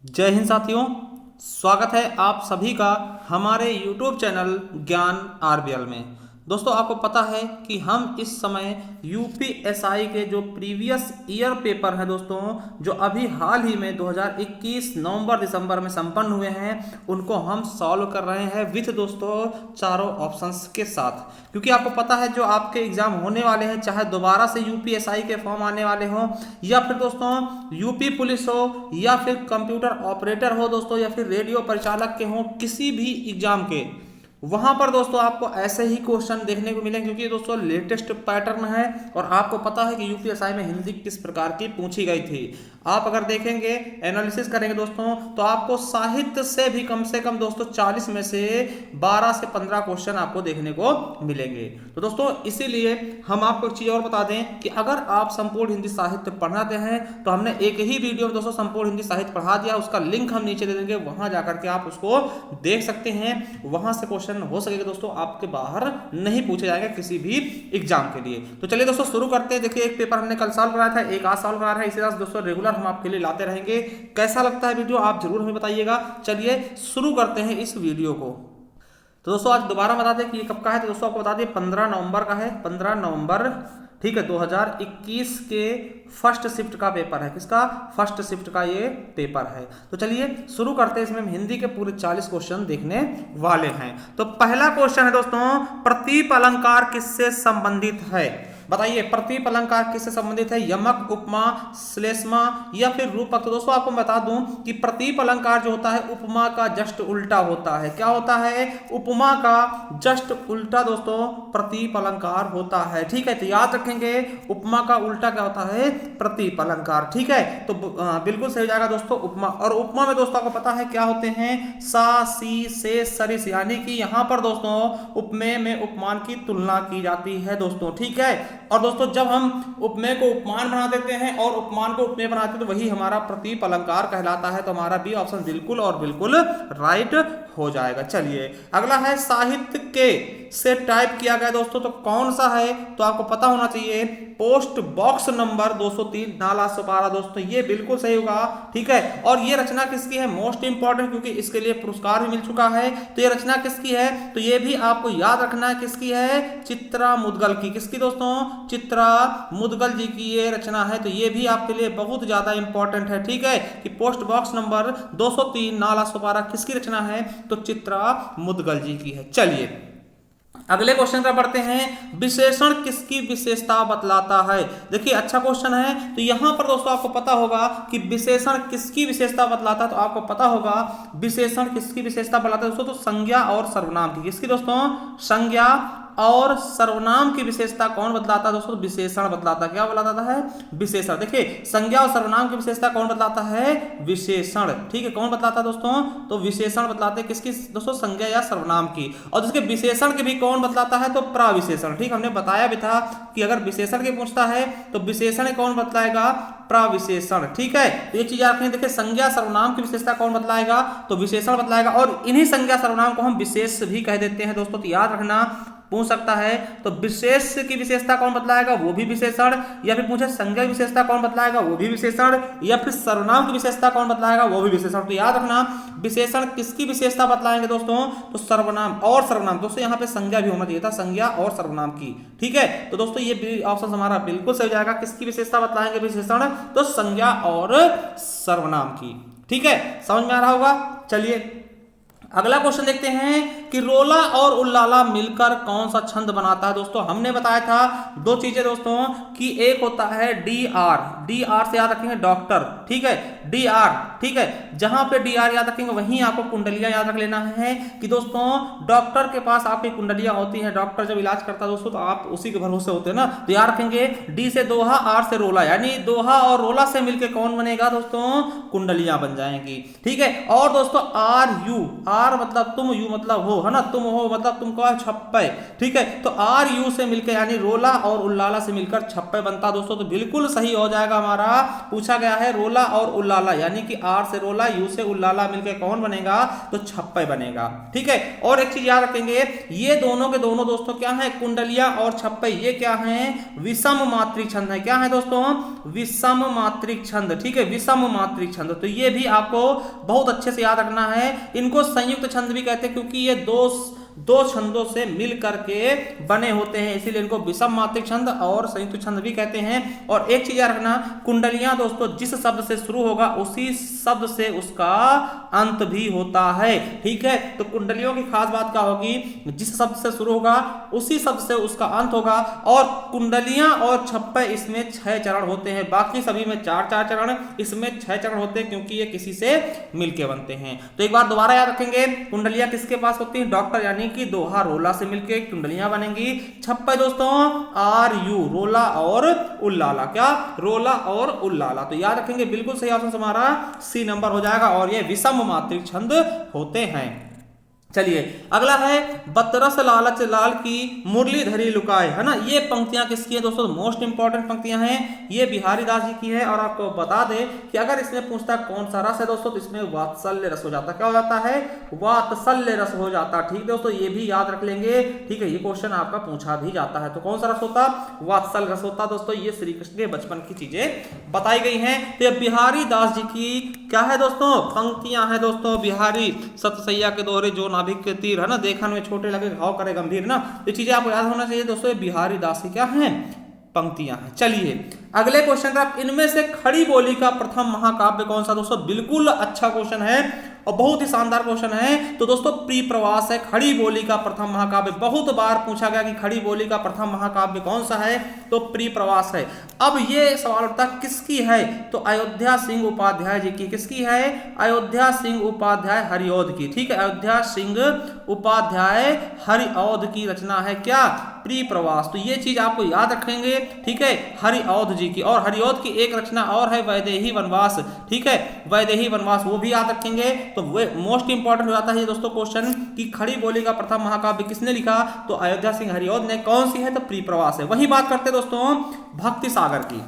जय हिंद साथियों। स्वागत है आप सभी का हमारे YouTube चैनल ज्ञान आरबीएल में। दोस्तों, आपको पता है कि हम इस समय यूपीएसआई के जो प्रीवियस ईयर पेपर है दोस्तों, जो अभी हाल ही में 2021 नवंबर दिसंबर में संपन्न हुए हैं, उनको हम सॉल्व कर रहे हैं विथ दोस्तों चारों ऑप्शंस के साथ। क्योंकि आपको पता है जो आपके एग्जाम होने वाले हैं, चाहे दोबारा से यूपीएसआई के फॉर्म आने वाले हों या फिर दोस्तों यूपी पुलिस हो या फिर कंप्यूटर ऑपरेटर हो दोस्तों या फिर रेडियो परिचालक के हों, किसी भी एग्जाम के वहां पर दोस्तों आपको ऐसे ही क्वेश्चन देखने को मिलेंगे। क्योंकि दोस्तों लेटेस्ट पैटर्न है और आपको पता है कि यूपीएसआई में हिंदी किस प्रकार की पूछी गई थी। आप अगर देखेंगे, एनालिसिस करेंगे दोस्तों, तो आपको साहित्य से भी कम से कम दोस्तों 40 में से 12 से 15 क्वेश्चन आपको देखने को मिलेंगे। तो दोस्तों इसीलिए हम आपको एक चीज और बता दें कि अगर आप संपूर्ण हिंदी साहित्य पढ़ाते हैं तो हमने एक ही वीडियो में दोस्तों संपूर्ण हिंदी साहित्य पढ़ा दिया, उसका लिंक हम नीचे दे देंगे, वहां जाकर के आप उसको देख सकते हैं। वहां से क्वेश्चन हो सकेगा दोस्तों आपके बाहर नहीं पूछे जाएंगे किसी भी एग्जाम के लिए। तो चलिए दोस्तों शुरू करते हैं। देखिए, एक पेपर हमने कल सॉल्व कराया था, एक आज सॉल्व करा रहा है, इसी तरह दोस्तों रेगुलर हम आपके लिए लाते रहेंगे। कैसा लगता है वीडियो आप जरूर हमें बताइएगा। चलिए शुरू करते हैं इस वीडियो को। तो दोस्तों आज दोबारा बता दें कि ये कब का है। तो दोस्तों आपको बता दें 15 नवंबर का है, 15 नवंबर, ठीक है, 2021 के फर्स्ट शिफ्ट का पेपर है। किसका? फर्स्ट शिफ्ट का ये पेपर है। तो चलिए शुरू करते हैं। इसमें हम हिंदी के पूरे 40 क्वेश्चन देखने वाले हैं। तो पहला क्वेश्चन है दोस्तों, प्रतीप अलंकार किससे संबंधित है? बताइए, प्रतीप अलंकार किससे संबंधित है? यमक, उपमा, श्लेषमा या फिर रूपक? तो दोस्तों आपको बता दूं कि प्रतीप अलंकार जो होता है उपमा का जस्ट उल्टा होता है। क्या होता है? उपमा का जस्ट उल्टा दोस्तों प्रतीप अलंकार होता है। ठीक है, तो याद रखेंगे उपमा का उल्टा क्या होता है? प्रतीप अलंकार। ठीक है, तो बिल्कुल सही हो जाएगा दोस्तों उपमा। और उपमा में दोस्तों आपको पता है क्या होते हैं? सा, सी, से, सरिस, यानी कि यहां पर दोस्तों उपमेय में उपमान की तुलना की जाती है दोस्तों। ठीक है, और दोस्तों जब हम उपमेय को उपमान बना देते हैं और उपमान को उपमेय बनाते हैं तो वही हमारा प्रतीप अलंकार कहलाता है। तो हमारा बी ऑप्शन बिल्कुल और बिल्कुल राइट हो जाएगा। चलिए अगला है साहित्य के से टाइप किया गया दोस्तों, तो कौन सा है? तो आपको पता होना चाहिए पोस्ट बॉक्स नंबर 203 नाला सुपारा दोस्तों, ये बिल्कुल सही होगा। ठीक है, और ये रचना किसकी है? मोस्ट इंपॉर्टेंट, क्योंकि इसके लिए पुरस्कार भी मिल चुका है। तो ये रचना किसकी है? तो ये भी आपको याद रखना है किसकी है? चित्रा मुद्गल की। किसकी दोस्तों? चित्रा मुद्गल जी की ये रचना है। तो ये भी आपके लिए बहुत ज्यादा इंपॉर्टेंट है। ठीक है, कि पोस्ट बॉक्स नंबर 203 नाला सुपारा किसकी रचना है? तो चित्रा मुद्गल जी की है। चलिए अगले क्वेश्चन पर बढ़ते हैं। विशेषण किसकी विशेषता बतलाता है? देखिए अच्छा क्वेश्चन है। तो यहां पर दोस्तों आपको पता होगा कि विशेषण किसकी विशेषता बतलाता है। तो आपको पता होगा विशेषण किसकी विशेषता बतलाता है दोस्तों? तो संज्ञा और सर्वनाम की। किसकी दोस्तों? संज्ञा और सर्वनाम की विशेषता कौन बतलाता है दोस्तों? विशेषण बतलाता है। क्या बतलाता है? विशेषण। देखिए संज्ञा और सर्वनाम की विशेषता कौन बतलाता है? विशेषण। ठीक है, कौन बतलाता है दोस्तों? तो विशेषण बतलाते हैं। किसकी दोस्तों? संज्ञा या सर्वनाम की। और जिसके विशेषण के भी कौन बतलाता है? तो प्रविशेषण। ठीक, हमने बताया भी था कि अगर विशेषण के पूछता है तो विशेषण कौन बतलाएगा? प्रविशेषण। ठीक है, तो ये चीज रखें। देखिए संज्ञा सर्वनाम की विशेषता कौन बतलाएगा? तो विशेषण बतलाएगा। और इन्हीं संज्ञा सर्वनाम को हम विशेष भी कह देते हैं दोस्तों। तो याद रखना, पूछ सकता है तो विशेष की विशेषता कौन बतलाएगा? वो भी विशेषण। या फिर पूछे संज्ञा की विशेषता कौन बतलाएगा? वो भी विशेषण। या फिर सर्वनाम की विशेषता कौन बतलाएगा? वो भी विशेषण। तो याद रखना विशेषण किसकी विशेषता बतलाएंगे दोस्तों? तो सर्वनाम और सर्वनाम। दोस्तों यहाँ पे संज्ञा भी होना चाहिए था, संज्ञा और सर्वनाम की। ठीक है, तो दोस्तों ये ऑप्शन हमारा बिल्कुल सही हो जाएगा। किसकी विशेषता बतलाएंगे विशेषण? तो संज्ञा और सर्वनाम की। ठीक है, समझ में आ रहा होगा। चलिए अगला क्वेश्चन देखते हैं कि रोला और उल्लाला मिलकर कौन सा छंद बनाता है दोस्तों? हमने बताया था दो चीजें दोस्तों, कि एक होता है डी आर। डी आर से याद रखेंगे डॉक्टर। ठीक है, डी आर। ठीक है, जहां पे डी आर याद रखेंगे वहीं आपको कुंडलियां याद रख लेना है कि दोस्तों डॉक्टर के पास आपकी कुंडलियां होती हैं। डॉक्टर जब इलाज करता है दोस्तों तो आप उसी के भरोसे होते हैं ना। तो याद रखेंगे डी से दोहा, आर से रोला, यानी दोहा और रोला से मिलकर कौन बनेगा दोस्तों? कुंडलियां बन जाएंगी। ठीक है, और दोस्तों आर यू आर मतलब तुम, यू मतलब हो, है ना, तुम हो मतलब तुम को छप्पे, ठीक है। तो आर यू से मिलकर यानी रोला और उल्लाला से मिलकर छप्पे बनता दोस्तों, तो बिल्कुल सही हो जाएगा हमारा। पूछा गया है रोला और उल्लाला, यानी कि आर से रोला, यू से उल्लाला मिलकर कौन बनेगा, तो छप्पे बनेगा, ठीक है। और एक चीज याद रखेंगे, ये दोनों के दोनों दोस्तों क्या है, कुंडलिया और छप्पे, ये क्या है, विषम मात्रिक छंद है। क्या है दोस्तों, विषम मात्रिक छंद, ठीक है, विषम मात्रिक छंद। तो ये भी आपको बहुत अच्छे से याद रखना है। इनको संयुक्त छंद भी कहते हैं, क्योंकि ये दो छंदों से मिल करके बने होते हैं, इसीलिए इनको विषम मात्रिक छंद और संयुक्त छंद भी कहते हैं। और एक चीज याद रखना, कुंडलियां दोस्तों जिस शब्द से शुरू होगा उसी शब्द से उसका अंत भी होता है, ठीक है। तो कुंडलियों की खास बात क्या होगी, जिस शब्द से शुरू होगा उसी शब्द से उसका अंत होगा। और कुंडलियां और छप्पे इसमें 6 चरण होते हैं, बाकी सभी में 4-4 चरण, इसमें 6 चरण होते हैं, क्योंकि ये किसी से मिलके बनते हैं। तो एक बार दोबारा याद रखेंगे, कुंडलियां किसके पास होती हैं, डॉक्टर, यानी कि दोहा रोला से मिलके कुंडलियां बनेंगी। छप्पे दोस्तों आर यू, रोला और उल्लाला, क्या, रोला और उल्लाला। तो याद रखेंगे, बिल्कुल सही ऑप्शन हमारा सी नंबर हो जाएगा, और ये विषम मात्रिक छंद होते हैं। चलिए अगला है, बतरस लालच लाल की मुरली धरी लुकाए, है ना। ये पंक्तियां किसकी है दोस्तों, मोस्ट इंपॉर्टेंट पंक्तियां हैं, ये बिहारी दास जी की है। और आपको बता दें कि अगर इसमें पूछता कौन सा रस है दोस्तों, तो इसमें वात्सल्य रस हो जाता, क्या हो जाता है, वात्सल्य रस हो जाता, ठीक दोस्तों, ये भी याद रख लेंगे, ठीक है। ये क्वेश्चन आपका पूछा भी जाता है, तो कौन सा रस होता, वात्सल्य रस होता दोस्तों। ये श्री कृष्ण के बचपन की चीजें बताई गई हैं। तो ये बिहारी दास जी की क्या है दोस्तों, पंक्तियां हैं दोस्तों। बिहारी सतसैया के दोहरे जो नाभिक के तीर, है ना, देखन में छोटे लगे घाव करे गंभीर ना, ये चीजें आपको याद होना चाहिए दोस्तों। बिहारी दास की क्या है, पंक्तियां हैं। चलिए अगले क्वेश्चन का, इनमें से खड़ी बोली का प्रथम महाकाव्य कौन सा दोस्तों, बिल्कुल अच्छा क्वेश्चन है और बहुत ही शानदार क्वेश्चन है। तो दोस्तों प्री प्रवास है खड़ी बोली का प्रथम महाकाव्य। बहुत बार पूछा गया कि खड़ी बोली का प्रथम महाकाव्य कौन सा है, तो प्री प्रवास है। अब ये सवाल उठता किसकी है, तो अयोध्या सिंह उपाध्याय जी की। किसकी है, अयोध्या सिंह उपाध्याय हरिऔध की, ठीक है। अयोध्या सिंह उपाध्याय हरिऔध की रचना है क्या, प्री प्रवास। तो ये चीज आपको याद रखेंगे, ठीक है, हरिऔध जी की। और हरिऔध की एक रचना और है वैदेही वनवास, ठीक है, वैदेही वनवास, वो भी याद रखेंगे। तो वो मोस्ट इंपॉर्टेंट हो जाता है दोस्तों क्वेश्चन कि खड़ी बोली का प्रथम महाकाव्य किसने लिखा, तो अयोध्या सिंह हरिऔध ने। कौन सी है, तो प्री प्रवास है। वही बात करते दोस्तों भक्ति सागर की,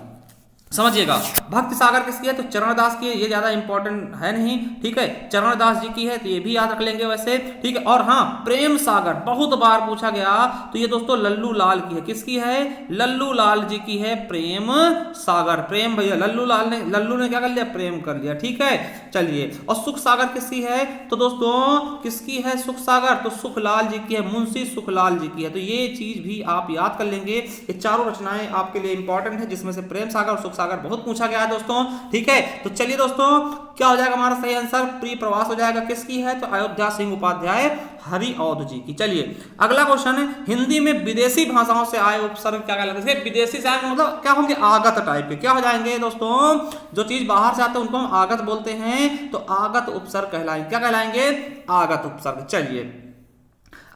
समझिएगा। भक्ति सागर किसकी है, तो चरणदास की है। ये ज्यादा इंपॉर्टेंट है नहीं, ठीक है, चरणदास जी की है, तो ये भी याद रख लेंगे वैसे, ठीक है। और हाँ, प्रेम सागर बहुत बार पूछा गया, तो ये दोस्तों लल्लू लाल की है। किसकी है, लल्लू लाल जी की है प्रेम सागर। प्रेम भैया लल्लू ने क्या कर लिया, प्रेम कर लिया, ठीक है। चलिए, और सुख सागर किसकी है, तो दोस्तों किसकी है सुख सागर, तो सुखलाल जी की है, मुंशी सुखलाल जी की है। तो ये चीज भी आप याद कर लेंगे। ये चारों रचनाएं आपके लिए इंपॉर्टेंट है, जिसमें से प्रेम सागर और सुख सागर बहुत पूछा गया है दोस्तों, ठीक है। तो चलिए दोस्तों क्या हो जाएगा हमारा सही आंसर, प्री प्रवास हो जाएगा। किसकी है, तो अयोध्या सिंह उपाध्याय हरिऔध जी की। चलिए अगला क्वेश्चन है, हिंदी में विदेशी भाषाओं से आए उपसर्ग क्या कहलाते हैं। विदेशी से आए मतलब क्या होंगे, आगत टाइप के, क्या हो जाएंगे दोस्तों, जो चीज बाहर से आते हैं उनको हम आगत बोलते हैं, तो आगत उपसर्ग कहलाएंगे। क्या कहलाएंगे, आगत उपसर्ग। चलिए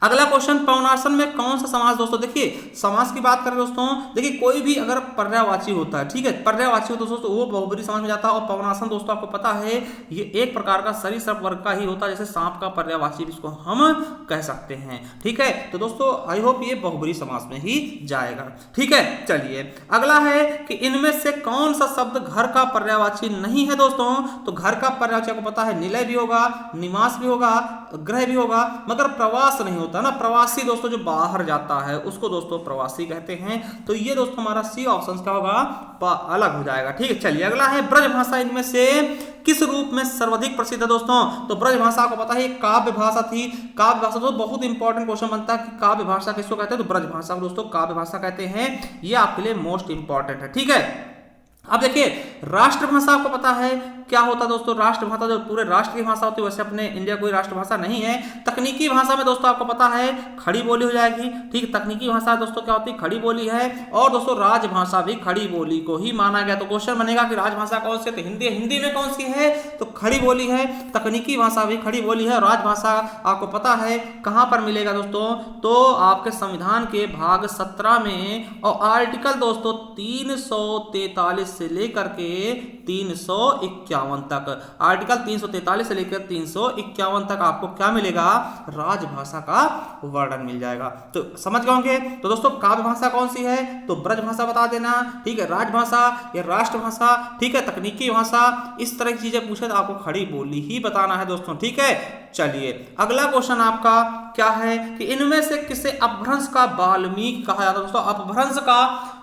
अगला क्वेश्चन, पवनासन में कौन सा समास दोस्तों, देखिए समास की बात करें दोस्तों, देखिए कोई भी अगर पर्यायवाची होता है, ठीक है, पर्यायवाची हो दोस्तों, तो वो बहुब्रीहि समास में जाता है। और पवनासन दोस्तों आपको पता है ये एक प्रकार का सरीसृप वर्ग का ही होता है, जैसे सांप का पर्यायवाची जिसको हम कह सकते हैं, ठीक है। तो दोस्तों आई होप ये बहुब्रीहि समास में ही जाएगा, ठीक है। चलिए अगला है कि इनमें से कौन सा शब्द घर का पर्यायवाची नहीं है दोस्तों, तो घर का पर्यायवाची आपको पता है निलय भी होगा, निवास भी होगा, ग्रह भी होगा, मगर प्रवास नहीं होता ना। प्रवासी दोस्तों जो बाहर जाता है उसको दोस्तों प्रवासी कहते हैं। तो ये दोस्तों हमारा सी ऑप्शन क्या होगा, अलग हो जाएगा, ठीक है। चलिए अगला है, ब्रज भाषा इनमें से किस रूप में सर्वाधिक प्रसिद्ध है दोस्तों, तो ब्रज भाषा को पता है काव्य भाषा थी। काव्य भाषा तो बहुत इंपॉर्टेंट क्वेश्चन बनता है कि काव्य भाषा किसको कहते हैं, तो ब्रज भाषा को दोस्तों काव्य भाषा कहते हैं। ये आपके लिए मोस्ट इंपॉर्टेंट है, ठीक है। अब देखिए राष्ट्रभाषा आपको पता है क्या होता है दोस्तों, राष्ट्रभाषा जो पूरे राष्ट्र की भाषा होती है, वैसे अपने इंडिया कोई राष्ट्रभाषा नहीं है। तकनीकी भाषा में दोस्तों आपको पता है खड़ी बोली हो जाएगी, ठीक। तकनीकी भाषा दोस्तों क्या होती है, खड़ी बोली है। और दोस्तों राजभाषा भी खड़ी बोली को ही माना गया। तो क्वेश्चन बनेगा कि राजभाषा कौन सी है, तो हिंदी में कौन सी है, तो खड़ी बोली है। तकनीकी भाषा भी खड़ी बोली है। राजभाषा आपको पता है कहां पर मिलेगा दोस्तों, तो आपके संविधान के भाग 17 में, और आर्टिकल दोस्तों 343 से लेकर के 351 351 तक। आर्टिकल 343 से लेकर 351 तक आपको क्या मिलेगा, राजभाषा का वर्णन मिल जाएगा। तो समझ गए होंगे। तो दोस्तों काव्य भाषा कौन सी है, तो ब्रज भाषा बता देना, ठीक है, राजभाषा या राष्ट्रभाषा, ठीक है, तकनीकी भाषा, इस तरह की चीजें पूछे तो आपको खड़ी बोली ही बताना है दोस्तों, ठीक है। चलिए अगला क्वेश्चन आपका क्या है कि इनमें से किसे अपभ्रंश का वाल्मीकि कहा जाता है। दोस्तों अपभ्रंश का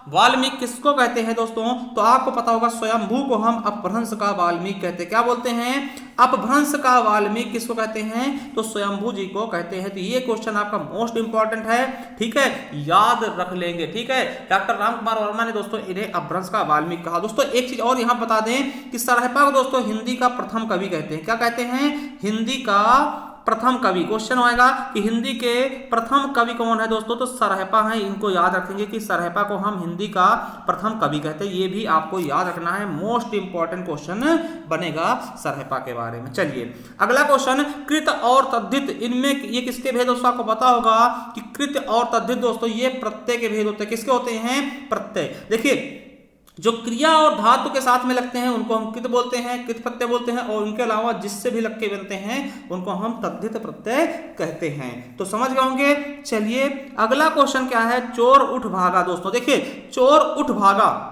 वाल्मीकि किसको कहते हैं दोस्तों, तो आपको पता होगा स्वयंभू को हम अपभ्रंश का वाल्मीकि कहते हैं। क्या बोलते हैं, अपभ्रंश का वाल्मीकि किसको कहते हैं, तो स्वयंभू जी को कहते हैं। तो ये क्वेश्चन आपका मोस्ट इंपॉर्टेंट है, ठीक है, याद रख लेंगे, ठीक है। डॉक्टर राम कुमार वर्मा ने दोस्तों इन्हें अपभ्रंश का वाल्मीकि कहा। दोस्तों एक चीज और यहां बता दें कि सरहपा को दोस्तों हिंदी का प्रथम कवि कहते हैं। क्या कहते हैं, हिंदी का प्रथम कवि। क्वेश्चन आएगा कि हिंदी के प्रथम कवि कौन है दोस्तों, तो सरहपा है। इनको याद रखेंगे कि सरहपा को हम हिंदी का प्रथम कवि कहते हैं। ये भी आपको याद रखना है, मोस्ट इंपॉर्टेंट क्वेश्चन बनेगा सरहपा के बारे में। चलिए अगला क्वेश्चन, कृत और तद्धित, इनमें ये किसके भेद दोस्तों, आपको पता होगा कि कृत और तद्धित दोस्तों ये प्रत्यय के भेद होते हैं। किसके होते हैं, प्रत्यय। देखिए जो क्रिया और धातु के साथ में लगते हैं उनको हम कृत बोलते हैं, कृत प्रत्यय बोलते हैं, और उनके अलावा जिससे भी लग के बनते हैं उनको हम तद्धित प्रत्यय कहते हैं। तो समझ गए होंगे। चलिए अगला क्वेश्चन क्या है, चोर उठ भागा। दोस्तों देखिए चोर उठ भागा,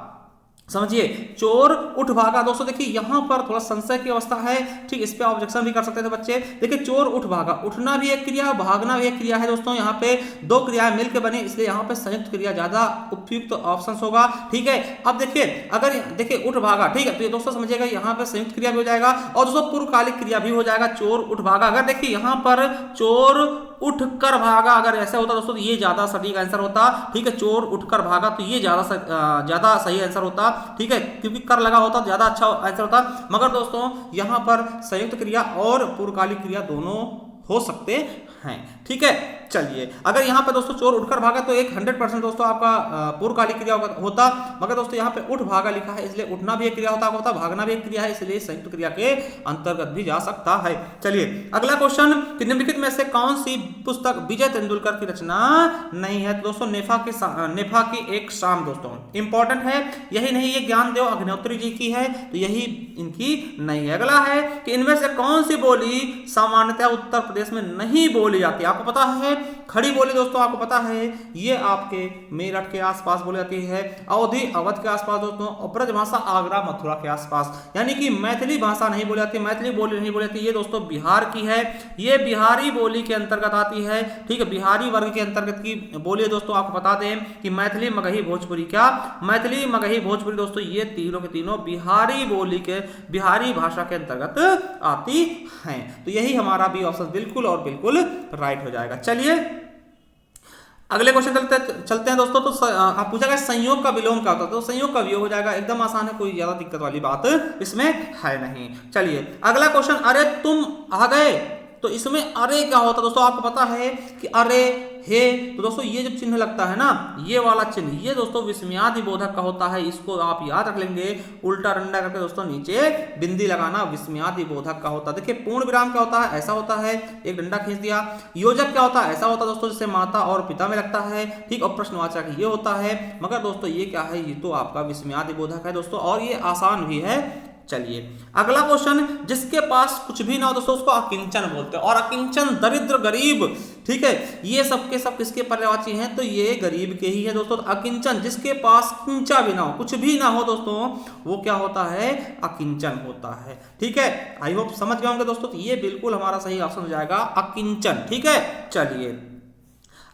समझिए चोर उठ भागा। दोस्तों देखिए यहां पर थोड़ा संशय की अवस्था है, ठीक, इस पे ऑब्जेक्शन भी कर सकते थे बच्चे। देखिए चोर उठ भागा, उठना भी एक क्रिया, भागना भी एक क्रिया है दोस्तों। यहाँ पे दो क्रियाएं मिलकर बने, इसलिए यहाँ पे संयुक्त क्रिया ज्यादा उपयुक्त ऑप्शन होगा, ठीक है। अब देखिए अगर देखिए उठ भागा, ठीक है, तो ये दोस्तों समझिएगा यहाँ पे संयुक्त क्रिया भी हो जाएगा और दोस्तों पूर्वकालिक क्रिया भी हो जाएगा, चोर उठ भागा। अगर देखिए यहाँ पर चोर उठ कर भागा, अगर ऐसा होता दोस्तों तो ये ज्यादा सटीक आंसर होता, ठीक है। चोर उठ कर भागा तो ये ज्यादा सही आंसर होता, ठीक है, क्योंकि कर लगा होता तो ज्यादा अच्छा आंसर होता। मगर दोस्तों यहाँ पर संयुक्त क्रिया और पूर्वकालिक क्रिया दोनों हो सकते हैं, ठीक है। चलिए अगर यहाँ पे दोस्तों चोर उठकर भागा तो एक 100% दोस्तों आपका पूर्वकालिक क्रिया होता, मगर दोस्तों यहाँ पे उठ भागा लिखा है इसलिए उठना भी एक क्रिया होता, भागना भी एक क्रिया है, इसलिए संयुक्त क्रिया के अंतर्गत भी जा सकता है। चलिए अगला क्वेश्चन कि निम्नलिखित में से कौन सी पुस्तक विजय तेंदुलकर की रचना नहीं है, तो दोस्तों नेफा की एक शाम दोस्तों इंपॉर्टेंट है। यही नहीं, ये ज्ञानदेव अग्निहोत्री जी की है, तो यही इनकी नहीं है। अगला है कि इनमें से कौन सी बोली सामान्यतः उत्तर प्रदेश में नहीं बोली जाती है। आपको पता है खड़ी बोली दोस्तों, आपको पता है ये आपके मेरठ के आसपास बोली जाती है, अवधि अवध के आसपास दोस्तों, और ब्रज भाषा आगरा मथुरा के आसपास। यानी कि मैथिली भाषा नहीं बोली जाती, मैथिली बोली नहीं बोली जाती। ये दोस्तों बिहार की है, ये बिहारी बोली के अंतर्गत आती है, ठीक है, बिहारी वर्ग के अंतर्गत की बोली है दोस्तों। आपको बता दें कि मैथिली, मगही, भोजपुरी, क्या मैथिली, मगही, भोजपुरी दोस्तों ये तीनों के तीनों बिहारी बोली के, बिहारी भाषा के अंतर्गत आती हैं। तो यही हमारा भी ऑप्शन बिल्कुल और बिल्कुल राइट हो जाएगा। चलिए अगले क्वेश्चन चलते हैं दोस्तों। तो आप पूछा गया संयोग का विलोम क्या होता है, तो संयोग का वियोग हो जाएगा, एकदम आसान है, कोई ज्यादा दिक्कत वाली बात इसमें है नहीं। चलिए अगला क्वेश्चन, अरे तुम आ गए, तो इसमें अरे क्या होता है दोस्तों, आपको पता है कि अरे हे, तो दोस्तों ये जब चिन्ह लगता है ना, ये वाला चिन्ह, ये दोस्तों विस्मयादि बोधक का होता है। इसको आप याद रख लेंगे, उल्टा रंडा करके दोस्तों नीचे बिंदी लगाना, विस्मयादि बोधक का होता है। देखिए पूर्ण विराम क्या होता है, ऐसा होता है, एक डंडा खींच दिया। योजक क्या होता है, ऐसा होता है दोस्तों जैसे माता और पिता में लगता है, ठीक, और प्रश्नवाचक ये होता है। मगर दोस्तों ये क्या है, ये तो आपका विस्मयादि बोधक है दोस्तों, और ये आसान भी है। चलिए अगला क्वेश्चन, जिसके पास कुछ भी ना हो दोस्तों उसको अकिंचन बोलते हैं, और अकिंचन दरिद्र गरीब, ठीक है, ये सब के सब किसके पर्यायवाची हैं, तो ये गरीब के ही है दोस्तों। तो अकिंचन जिसके पास किंचा भी ना हो, कुछ भी ना हो दोस्तों, वो क्या होता है, अकिंचन होता है, ठीक है। आई होप समझ गए होंगे दोस्तों, तो ये बिल्कुल हमारा सही ऑप्शन हो जाएगा अकिंचन, ठीक है। चलिए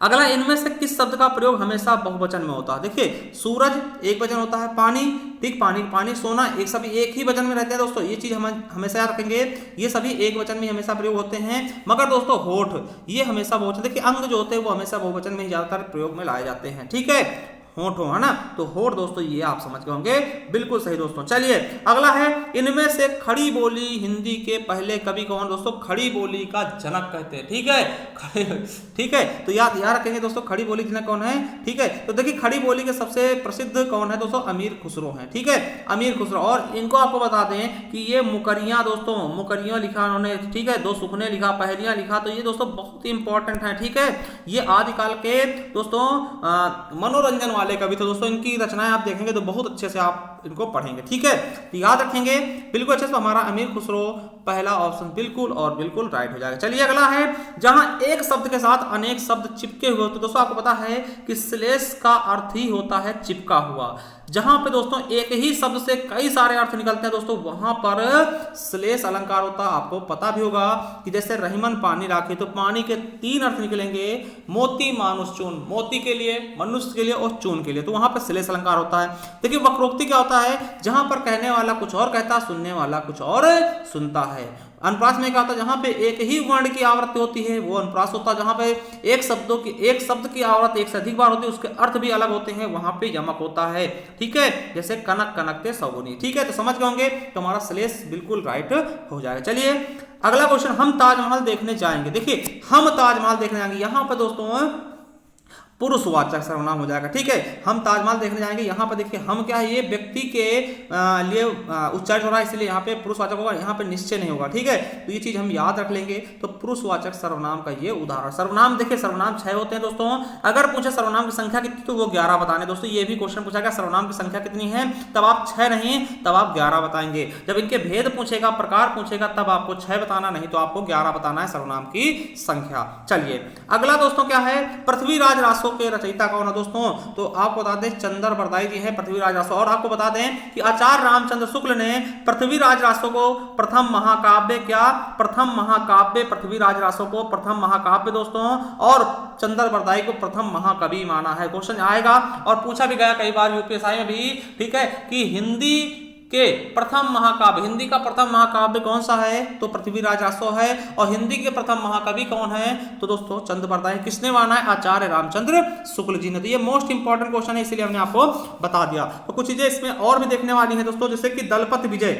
अगला, इनमें से किस शब्द का प्रयोग हमेशा बहुवचन में होता है। देखिए सूरज एक वचन होता है, पानी, ठीक, पानी, पानी, सोना, एक सभी एक ही वचन में रहते हैं दोस्तों। ये चीज हम हमेशा याद रखेंगे, ये सभी एक वचन में हमेशा प्रयोग होते हैं। मगर दोस्तों होठ ये हमेशा बहुवचन, देखिए अंग जो होते हैं वो हमेशा बहुवचन में ही ज्यादातर प्रयोग में लाए जाते हैं, ठीक है। होठ हो, है ना, तो होठ दोस्तों ये आप समझ गए होंगे, बिल्कुल सही दोस्तों। चलिए अगला है, इनमें से खड़ी बोली हिंदी के पहले कवि कौन, दोस्तों खड़ी बोली का जनक कहते हैं, ठीक है, ठीक है। तो याद रखेंगे दोस्तों खड़ी बोली जनक कौन है, ठीक है। तो देखिए खड़ी बोली के सबसे प्रसिद्ध कौन है दोस्तों, अमीर खुसरो है, ठीक है, अमीर खुसरो। और इनको आपको बता दें कि ये मुकरियां दोस्तों, मुकरियां लिखा उन्होंने, ठीक है, दो सुखने लिखा, पहेलियां लिखा, तो ये दोस्तों बहुत ही इंपॉर्टेंट है, ठीक है। ये आदिकाल के दोस्तों मनोरंजन वाले कवि थे दोस्तों, इनकी रचनाएं आप देखेंगे तो बहुत अच्छे से आप आप इनको पढ़ेंगे। ठीक है, तो याद रखेंगे बिल्कुल अच्छे से। हमारा अमीर खुसरो पहला ऑप्शन बिल्कुल और बिल्कुल राइट हो जाएगा। चलिए अगला है, जहां एक शब्द के साथ अनेक शब्द चिपके हुए होते, दोस्तों आपको पता है कि श्लेष का अर्थ ही होता है चिपका हुआ। जहां पे दोस्तों एक ही शब्द से कई सारे अर्थ निकलते हैं दोस्तों, वहां पर श्लेष अलंकार होता है। आपको पता भी होगा कि जैसे रहीमन पानी राखे, तो पानी के 3 अर्थ निकलेंगे, मोती मानुष चून, मोती के लिए, मनुष्य के लिए और चून के लिए, तो वहां पर श्लेष अलंकार होता है। देखिए वक्रोक्ति क्या होता है, जहां पर कहने वाला कुछ और कहता है, सुनने वाला कुछ और सुनता है। अनुप्रास में क्या होता है, जहां पे एक ही वर्ण की आवृत्ति होती है वो अनुप्रास होता है। जहां पे एक शब्द की आवृत्ति एक से अधिक बार होती है, उसके अर्थ भी अलग होते हैं, वहां पे यमक होता है। ठीक है, जैसे कनक कनकते सगुनी। ठीक है, तो समझ गए होंगे, तो हमारा श्लेष बिल्कुल राइट हो जाएगा। चलिए अगला क्वेश्चन, हम ताजमहल देखने जाएंगे। देखिए हम ताजमहल देखने जाएंगे, यहां पर दोस्तों पुरुषवाचक सर्वनाम हो जाएगा। ठीक है, हम ताजमहल देखने जाएंगे, यहाँ पर देखिए हम क्या है, ये व्यक्ति के लिए उच्चारित हो रहा है, इसलिए यहाँ पे पुरुषवाचक होगा, यहाँ पे निश्चय नहीं होगा। ठीक है, तो ये चीज हम याद रख लेंगे। तो पुरुषवाचक सर्वनाम का ये उदाहरण, सर्वनाम देखिए सर्वनाम 6 होते हैं दोस्तों। अगर पूछे सर्वनाम की संख्या कितनी, तो वो 11 बताने। दोस्तों ये भी क्वेश्चन पूछा गया सर्वनाम की संख्या कितनी है, तब आप 6 नहीं तब आप 11 बताएंगे। जब इनके भेद पूछेगा, प्रकार पूछेगा, तब आपको 6 बताना, नहीं तो आपको 11 बताना है सर्वनाम की संख्या। चलिए अगला दोस्तों क्या है, पृथ्वीराज रासो के रचयिता कौन है दोस्तों, तो आपको बता दें चंद्र बरदाई जी है पृथ्वीराज रासो। और आपको बता दें कि आचार्य रामचंद्र शुक्ल ने पृथ्वीराज रासो को प्रथम महाकाव्य, क्या प्रथम महाकाव्य, पृथ्वीराज रासो को प्रथम महाकाव्य दोस्तों, और चंद्र बरदाई को प्रथम महाकवि माना है। क्वेश्चन आएगा और पूछा भी गया कई बार यूपीएसआई में भी। ठीक है, कि हिंदी के प्रथम महाकाव्य, हिंदी का प्रथम महाकाव्य कौन सा है, तो पृथ्वीराज रासो है। और हिंदी के प्रथम महाकवि कौन है, तो दोस्तों चंद्र बरदाई। किसने माना है, आचार्य रामचंद्र शुक्ल जी ने। तो ये मोस्ट इंपॉर्टेंट क्वेश्चन है, इसलिए हमने आपको बता दिया। तो कुछ चीजें इसमें और भी देखने वाली है दोस्तों, जैसे कि दलपति विजय।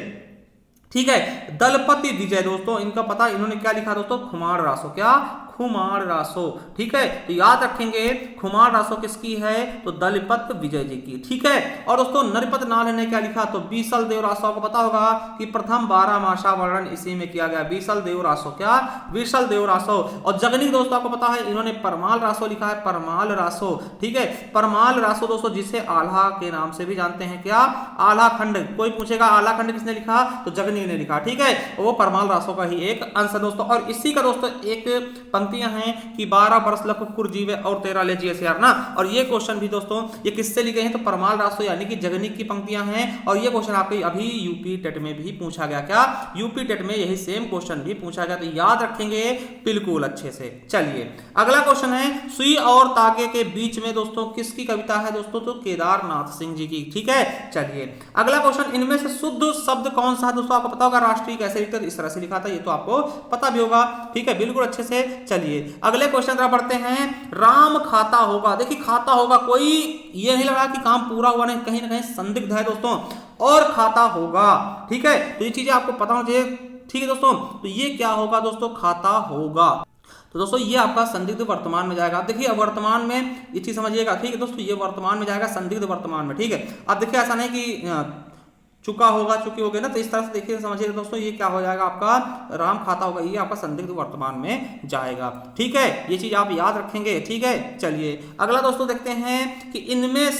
ठीक है, दलपति विजय दोस्तों, इनका पता, इन्होंने क्या लिखा दोस्तों, खुमार रासो, क्या खुमार रासो। ठीक है, तो याद रखेंगे खुमार रासो किसकी है, तो दलपत विजय जी की। ठीक है, और दोस्तों नरपत नाल ने क्या लिखा, तो बीसल देव रासो। आपको पता होगा कि प्रथम 12 मासा वर्णन इसी में किया गया, बीसल देव रासो, क्या बीसल देव रासो। और जगनी दोस्तों आपको पता है, इन्होंने परमाल रासो लिखा है, परमाल रासो। ठीक है, परमाल रासो दोस्तों, जिसे आल्हा के नाम से भी जानते हैं, क्या आल्हा खंड। कोई पूछेगा आल्हा खंड किसने लिखा, तो जगनी ने लिखा। ठीक है, वो परमाल रासो का ही एक अंश दोस्तों। और इसी का दोस्तों एक पंक्तियां हैं कि 12 वर्ष लख कुर जीवे और 13 ले जिए सियार ना। और ये क्वेश्चन भी दोस्तों ये किससे लिखे हैं, तो परमाल रासो यानी कि जगनिक की पंक्तियां हैं। और ये क्वेश्चन आपके अभी यूपी टेट में भी पूछा गया, क्या यूपी टेट में यही सेम क्वेश्चन भी पूछा गया, तो याद रखेंगे बिल्कुल अच्छे से। चलिए अगला क्वेश्चन है, सुई और तागे के बीच में दोस्तों किसकी कविता है दोस्तों, तो केदारनाथ सिंह जी की। ठीक है, चलिए अगला क्वेश्चन, इनमें से शुद्ध शब्द कौन सा है दोस्तों, आपको पता होगा राष्ट्रीय कैसे लिखते हैं, इस तरह से लिखा था, ये तो आपको पता भी होगा। ठीक है, बिल्कुल अच्छे से। चलिए अगले क्वेश्चन तरफ बढ़ते हैं, राम खाता होगा। देखिए खाता होगा, कोई ये नहीं लगा कि काम पूरा हुआ नहीं, कहीं ना कहीं संदिग्ध है दोस्तों, और खाता होगा। ठीक है, तो ये चीजें आपको पता होना चाहिए। ठीक है दोस्तों, तो ये क्या होगा दोस्तों, खाता होगा। तो दोस्तों ये आपका संदिग्ध वर्तमान में जाएगा। देखिए अब वर्तमान में ये चीज समझिएगा। ठीक है दोस्तों, ये वर्तमान में जाएगा, संदिग्ध वर्तमान में। ठीक है, अब देखिए ऐसा नहीं कि चुका होगा, चुकी होगी ना, तो इस तरह से देखिए समझिए दोस्तों, ये क्या हो जाएगा आपका, राम खाता होगा, ये आपका संदिग्ध वर्तमान में जाएगा। ठीक है, ये चीज आप याद रखेंगे। ठीक है, चलिए अगला दोस्तों देखते हैं कि इनमें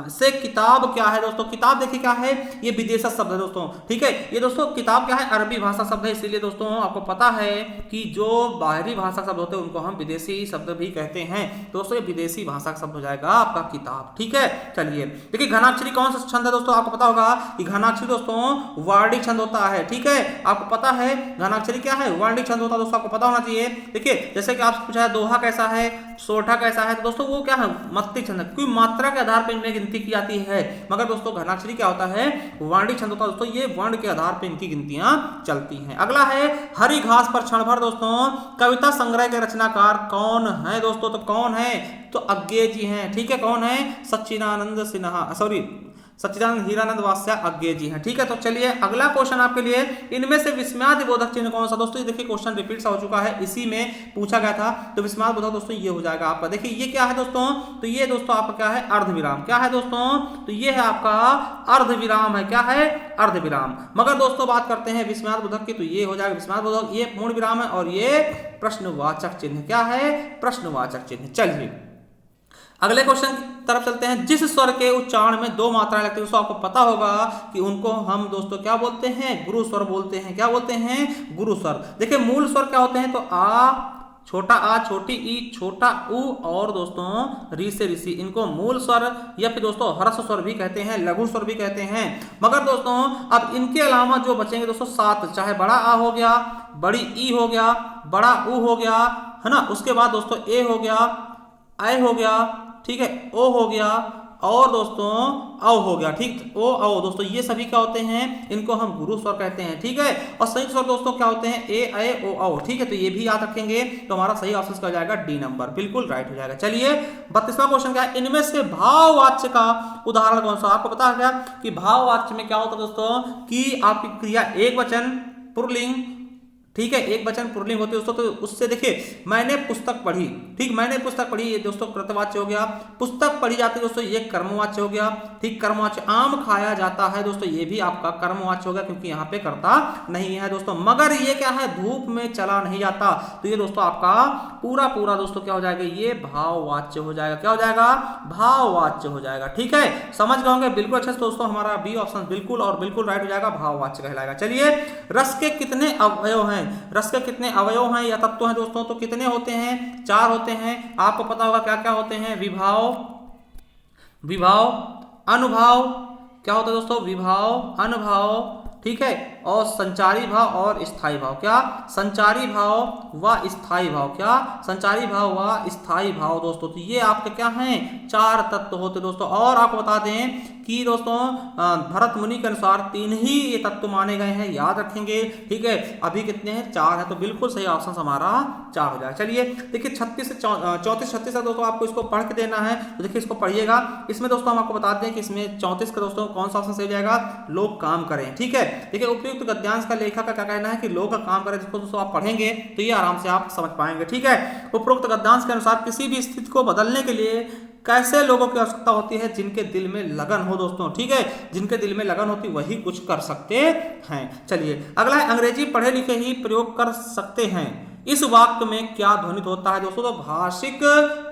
से किताब क्या है दोस्तों। किताब देखिए क्या है, ये विदेशा शब्द है दोस्तों। ठीक है, ये दोस्तों किताब क्या है, अरबी भाषा शब्द है, इसीलिए दोस्तों आपको पता है कि जो बाहरी भाषा शब्द होते हैं उनको हम विदेशी शब्द भी कहते हैं। दोस्तों ये विदेशी भाषा शब्द हो जाएगा आपका किताब। ठीक है, चलिए देखिए घनाक्षरी कौन सा छंद है दोस्तों, आपको पता होगा कि घनाक्षरी दोस्तों वार्णिक छंद होता है। ठीक है, आपको पता है घनाक्षरी क्या है, वार्णिक छंद होता है दोस्तों, आपको पता होना चाहिए। देखिए जैसे कि आपसे पूछा है दोहा कैसा है, सोठा कैसा है, तो दोस्तों वो क्या है, मत्ती छंद है, कोई मात्रा के आधार पर इनमें गिनती की जाती है। मगर दोस्तों घनाक्षरी क्या होता है, वर्णिक छंद होता है दोस्तों, ये वर्ण के आधार पर इनकी गिनतियां चलती हैं। अगला है हरी घास पर क्षण भर दोस्तों, कविता संग्रह के रचनाकार कौन है दोस्तों, तो कौन है, तो अज्ञे जी हैं। ठीक है, कौन है, सच्चिदानंद सिन्हा, सॉरी सच्चिदानंद हीरानंद वास्या अज्ञे जी हैं। ठीक है, तो चलिए अगला क्वेश्चन आपके लिए, इनमें से विस्मयादि बोधक चिन्ह कौन सा दोस्तों। ये देखिए क्वेश्चन रिपीट सा हो चुका है, इसी में पूछा गया था, तो विस्मयादि बोधक दोस्तों ये हो जाएगा आपका। देखिए ये क्या है दोस्तों, तो ये दोस्तों आपका क्या है, अर्धविराम। क्या है दोस्तों, तो ये है आपका अर्धविराम है, क्या है, अर्धविराम। मगर दोस्तों बात करते हैं विस्मयादि बोधक की, तो ये हो जाएगा विस्मयादि बोधक, ये पूर्ण विराम है, और ये प्रश्नवाचक चिन्ह, क्या है, प्रश्नवाचक चिन्ह। चलिए अगले क्वेश्चन की तरफ चलते हैं। जिस स्वर के उच्चारण में दो मात्राएं लगती है, दोस्तों आपको पता होगा कि उनको हम दोस्तों क्या बोलते हैं, गुरु स्वर बोलते हैं। क्या बोलते हैं, गुरु स्वर। देखिए मूल स्वर क्या होते हैं, तो आ, छोटा आ, छोटी ई, छोटा ऊ और दोस्तों री से ऋषि, इनको मूल स्वर या फिर दोस्तों ह्रस्व स्वर भी कहते हैं, लघु स्वर भी कहते हैं। मगर दोस्तों अब इनके अलावा जो बचेंगे दोस्तों 7, चाहे बड़ा आ हो गया, बड़ी ई हो गया, बड़ा ऊ हो गया, है ना, उसके बाद दोस्तों ए हो गया, आई हो गया, ठीक है, ओ हो गया और दोस्तों औ हो गया, ठीक, ओ औ दोस्तों ये सभी क्या होते हैं, इनको हम गुरु स्वर कहते हैं, ठीक है। और संयुक्त स्वर दोस्तों क्या होते हैं, ए, ऐ, ओ, औ, ठीक है। तो ये भी याद रखेंगे तो हमारा सही ऑप्शन क्या हो जाएगा, डी नंबर, बिल्कुल राइट हो जाएगा। चलिए 32वां क्वेश्चन क्या है, इनमें से भाववाच्य का उदाहरण कौन सा। आपको पता है क्या कि भाववाच्य में क्या होता है दोस्तों, कि आपकी क्रिया एक वचन पुल्लिंग, ठीक है, एक वचन पुल्लिंग होती है दोस्तों। तो उससे देखिए मैंने पुस्तक पढ़ी, ठीक, मैंने पुस्तक पढ़ी, ये दोस्तों कृतवाच्य हो गया। पुस्तक पढ़ी जाती है दोस्तों, ये कर्मवाच्य हो गया, ठीक, कर्मवाच्य। आम खाया जाता है दोस्तों, ये भी आपका कर्मवाच्य हो गया क्योंकि यहाँ पे कर्ता नहीं है दोस्तों। मगर ये क्या है, धूप में चला नहीं जाता, तो ये दोस्तों आपका पूरा पूरा दोस्तों क्या हो जाएगा, ये भाववाच्य हो जाएगा। क्या हो जाएगा, भाववाच्य हो जाएगा, ठीक है। समझ गए होंगे, बिल्कुल अच्छे से दोस्तों हमारा बी ऑप्शन बिल्कुल और बिल्कुल राइट हो जाएगा, भाववाच्य कहलाएगा। चलिए रस के कितने अवयव हैं, रस के कितने अवयव हैं या तत्व हैं दोस्तों, तो कितने होते हैं, 4 होते हैं। आपको पता होगा क्या क्या होते हैं, विभाव, विभाव, अनुभाव, क्या होता है दोस्तों, विभाव, अनुभाव, ठीक है, और संचारी भाव और स्थायी भाव। क्या, संचारी भाव व स्थायी भाव, क्या, संचारी भाव व स्थायी भाव दोस्तों। तो ये आपके क्या हैं, 4 तत्व होते दोस्तों। और आपको बता दें कि दोस्तों भरत मुनि के अनुसार 3 ही ये तत्व माने गए हैं, याद रखेंगे, ठीक है। अभी कितने हैं, 4 है, तो बिल्कुल सही ऑप्शन हमारा 4 हो जाएगा। चलिए देखिए 36 से 34 36 है दोस्तों, आपको इसको पढ़ के देना है, तो देखिए इसको पढ़िएगा। इसमें दोस्तों हम आपको बता दें कि इसमें 34 का दोस्तों कौन सा ऑप्शन सही हो जाएगा, लोग काम करें, ठीक है। देखिए उपयुक्त गद्यांश का लेखक का क्या कहना है कि लोग का काम करें, जिसको दोस्तों आप पढ़ेंगे तो ये आराम से आप समझ पाएंगे, ठीक है। उपरोक्त गद्यांश के अनुसार किसी भी स्थिति को बदलने के लिए कैसे लोगों की आवश्यकता होती है, जिनके दिल में लगन हो दोस्तों, ठीक है, जिनके दिल में लगन होती वही कुछ कर सकते हैं। चलिए अगला है, अंग्रेजी पढ़े लिखे ही प्रयोग कर सकते हैं, इस वाक्य में क्या ध्वनित होता है दोस्तों, तो भाषिक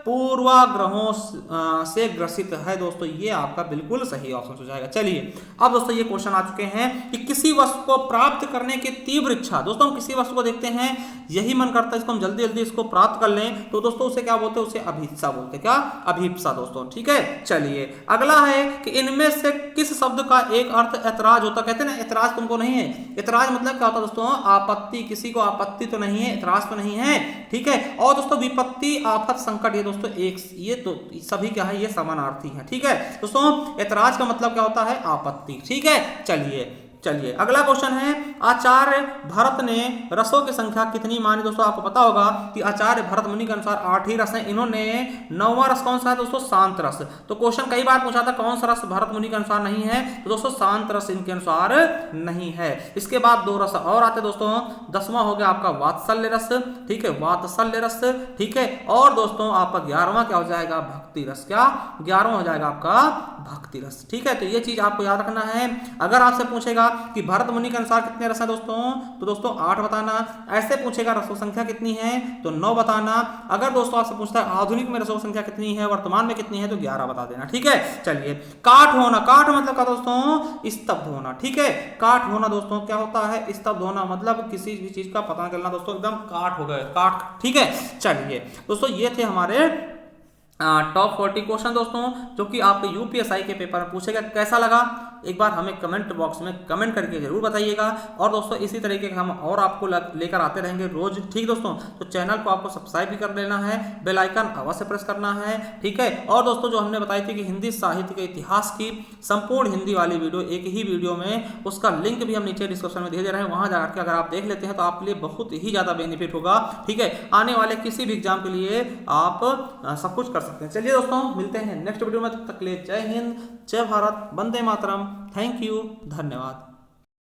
पूर्वाग्रहों से ग्रसित है दोस्तों, ये आपका बिल्कुल सही ऑप्शन हो जाएगा। चलिए अब दोस्तों ये क्वेश्चन आ चुके हैं कि किसी वस्तु को प्राप्त करने की तीव्र इच्छा, दोस्तों हम किसी वस्तु को देखते हैं, यही मन करता है इसको हम जल्दी जल्दी इसको प्राप्त कर लें, तो दोस्तों उसे क्या बोलते हैं, उसे अभीप्सा बोलते हैं। क्या, अभीप्सा दोस्तों, ठीक है। चलिए अगला है कि इनमें से किस शब्द का एक अर्थ ऐतराज होता, कहते हैं ना ऐतराज तुमको नहीं है, ऐतराज मतलब क्या होता है दोस्तों, आपत्ति, किसी को आपत्ति तो नहीं है, ऐतराज तो नहीं है, ठीक है। और दोस्तों विपत्ति, आफत, संकट, ये दोस्तों एक, ये तो सभी क्या है, ये समानार्थी है, ठीक है दोस्तों। ऐतराज का मतलब क्या होता है, आपत्ति, ठीक है। चलिए अगला क्वेश्चन है, आचार्य भरत ने रसों की संख्या कितनी मानी, दोस्तों आपको पता होगा कि आचार्य भरत मुनि के अनुसार 8 ही रस हैं। इन्होंने 9वां रस कौन सा है दोस्तों, शांत रस। तो क्वेश्चन कई बार पूछा था कौन सा रस भरत मुनि के अनुसार नहीं है, तो दोस्तों शांत रस इनके अनुसार नहीं है। इसके बाद 2 रस और आते दोस्तों, 10वां हो गया आपका वात्सल्य रस, ठीक है, वात्सल्य रस, ठीक है। और दोस्तों आपका 11वां क्या हो जाएगा, भक्ति रस। क्या, 11वां हो जाएगा आपका भक्ति रस, ठीक है। तो ये चीज आपको याद रखना है। अगर आपसे पूछेगा कि भरत मुनि के अनुसार कितने रस हैं दोस्तों, तो दोस्तों 8 बताना। ऐसे पूछेगा रसों संख्या कितनी है, तो 9 बताना। अगर दोस्तों आपसे पूछता है आधुनिक में रसों संख्या कितनी है, वर्तमान में कितनी है, तो 11 बता देना, ठीक है। चलिए काठ होना, काठ मतलब क्या दोस्तों, स्तब्ध होना, ठीक है। काठ होना दोस्तों क्या होता है, स्तब्ध होना, मतलब किसी भी चीज का पता चलना दोस्तों, एकदम काठ हो गए, काठ, ठीक है। चलिए दोस्तों ये थे हमारे टॉप 40 क्वेश्चन दोस्तों, जो कि आपके यूपीएसआई के पेपर में पूछेगा। कैसा लगा एक बार हमें कमेंट बॉक्स में कमेंट करके जरूर बताइएगा। और दोस्तों इसी तरीके के हम और आपको लेकर आते रहेंगे रोज, ठीक दोस्तों। तो चैनल को आपको सब्सक्राइब भी कर लेना है, बेल आइकन अवश्य प्रेस करना है, ठीक है। और दोस्तों जो हमने बताई थी कि हिंदी साहित्य के इतिहास की संपूर्ण हिंदी वाली वीडियो एक ही वीडियो में, उसका लिंक भी हम नीचे डिस्क्रिप्शन में दे दे रहे हैं, वहां जाकर के अगर आप देख लेते हैं तो आपके लिए बहुत ही ज्यादा बेनिफिट होगा, ठीक है। आने वाले किसी भी एग्जाम के लिए आप सब कुछ कर सकते हैं। चलिए दोस्तों मिलते हैं नेक्स्ट वीडियो में, तब तक के लिए जय हिंद, जय भारत, वंदे मातरम, थैंक यू, धन्यवाद।